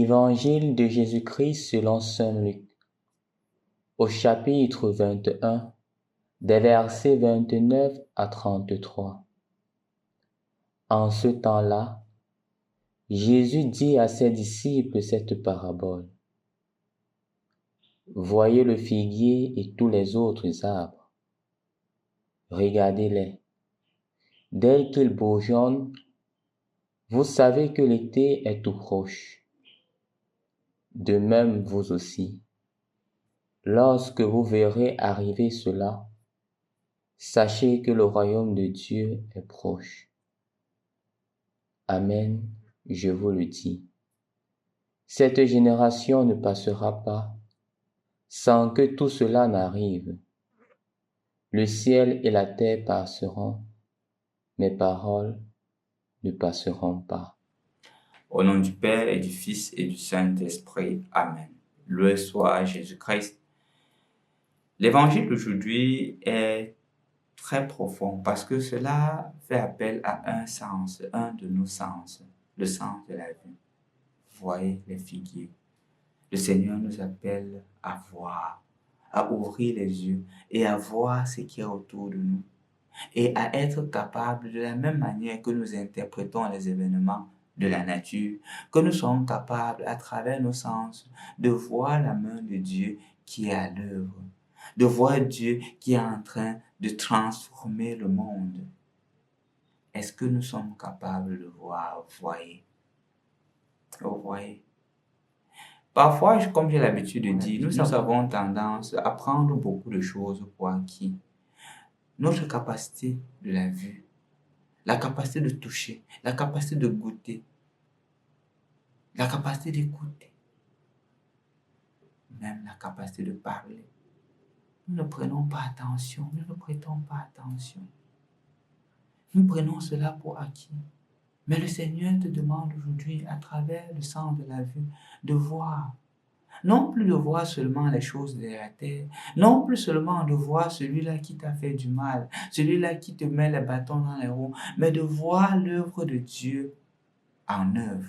Évangile de Jésus-Christ selon saint Luc, au chapitre 21, des versets 29 à 33. En ce temps-là, Jésus dit à ses disciples cette parabole. Voyez le figuier et tous les autres arbres. Regardez-les. Dès qu'ils bourgeonnent, vous savez que l'été est tout proche. De même, vous aussi. Lorsque vous verrez arriver cela, sachez que le royaume de Dieu est proche. Amen, je vous le dis. Cette génération ne passera pas sans que tout cela n'arrive. Le ciel et la terre passeront, mes paroles ne passeront pas. Au nom du Père et du Fils et du Saint-Esprit. Amen. Loué soit Jésus-Christ. L'évangile d'aujourd'hui est très profond parce que cela fait appel à un sens, un de nos sens, le sens de la vue. Voyez les figuiers. Le Seigneur nous appelle à voir, à ouvrir les yeux et à voir ce qui est autour de nous et à être capable de la même manière que nous interprétons les événements de la nature, que nous sommes capables à travers nos sens de voir la main de Dieu qui est à l'œuvre, de voir Dieu qui est en train de transformer le monde. Est-ce que nous sommes capables de voir? Voyez. Vous voyez. Parfois, comme j'ai l'habitude de dire, nous avons tendance à prendre beaucoup de choses pour acquis. Notre capacité de la vue, la capacité de toucher, la capacité de goûter, la capacité d'écouter, même la capacité de parler. Nous ne prenons pas attention, nous ne prêtons pas attention. Nous prenons cela pour acquis. Mais le Seigneur te demande aujourd'hui, à travers le sens de la vue, de voir. Non plus de voir seulement les choses de la terre, non plus seulement de voir celui-là qui t'a fait du mal, celui-là qui te met les bâtons dans les roues, mais de voir l'œuvre de Dieu en œuvre.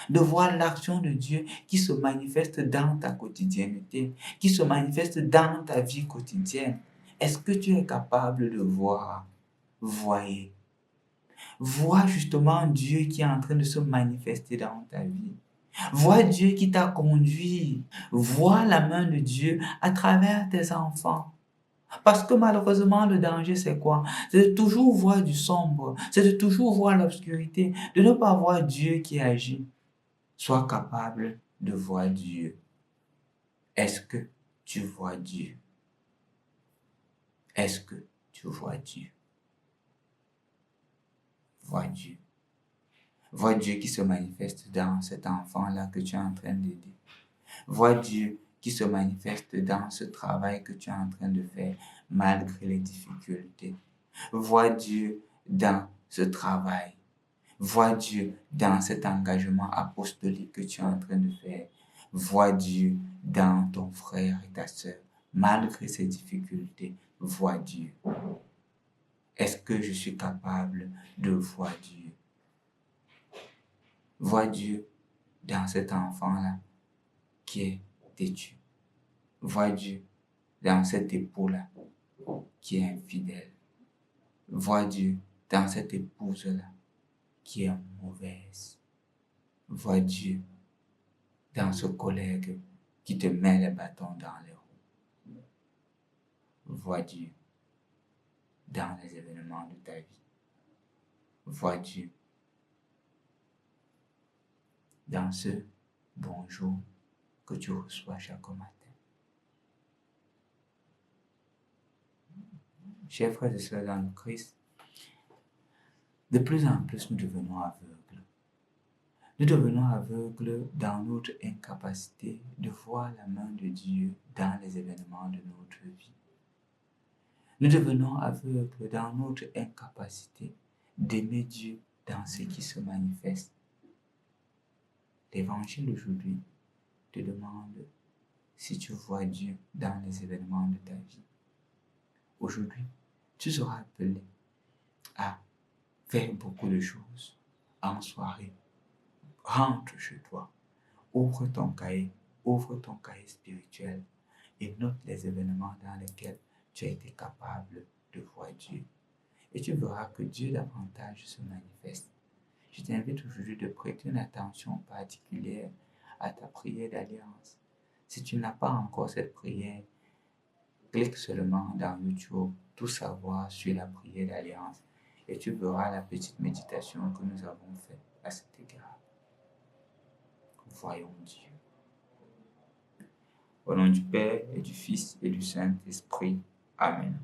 De voir l'action de Dieu qui se manifeste dans ta quotidienneté, qui se manifeste dans ta vie quotidienne. Est-ce que tu es capable de voir? Voyez. Vois justement Dieu qui est en train de se manifester dans ta vie. Vois Dieu qui t'a conduit. Vois la main de Dieu à travers tes enfants. Parce que malheureusement, le danger, c'est quoi? C'est de toujours voir du sombre. C'est de toujours voir l'obscurité. De ne pas voir Dieu qui agit. Sois capable de voir Dieu. Est-ce que tu vois Dieu? Est-ce que tu vois Dieu? Vois Dieu. Vois Dieu qui se manifeste dans cet enfant-là que tu es en train d'aider. Vois Dieu qui se manifeste dans ce travail que tu es en train de faire malgré les difficultés. Vois Dieu dans ce travail. Vois Dieu dans cet engagement apostolique que tu es en train de faire. Vois Dieu dans ton frère et ta sœur. Malgré ces difficultés, vois Dieu. Est-ce que je suis capable de voir Dieu? Vois Dieu dans cet enfant-là qui est têtu. Vois Dieu dans cet époux-là qui est infidèle. Vois Dieu dans cette épouse-là qui est mauvaise. Vois Dieu dans ce collègue qui te met les bâtons dans les roues. Vois Dieu dans les événements de ta vie. Vois Dieu dans ce bonjour que tu reçois chaque matin. Chers frères et sœurs dans le Christ, de plus en plus nous devenons aveugles. Nous devenons aveugles dans notre incapacité de voir la main de Dieu dans les événements de notre vie. Nous devenons aveugles dans notre incapacité d'aimer Dieu dans ce qui se manifeste. L'évangile d'aujourd'hui te demande si tu vois Dieu dans les événements de ta vie. Aujourd'hui, tu seras appelé à faire beaucoup de choses en soirée. Rentre chez toi. ouvre ton cahier spirituel et note les événements dans lesquels tu as été capable de voir Dieu. Et tu verras que Dieu davantage se manifeste. Je t'invite aujourd'hui de prêter une attention particulière à ta prière d'alliance. Si tu n'as pas encore cette prière, clique seulement dans YouTube, tout savoir sur la prière d'alliance, et tu verras la petite méditation que nous avons faite à cet égard. Voyons Dieu. Au nom du Père et du Fils et du Saint-Esprit. Amen.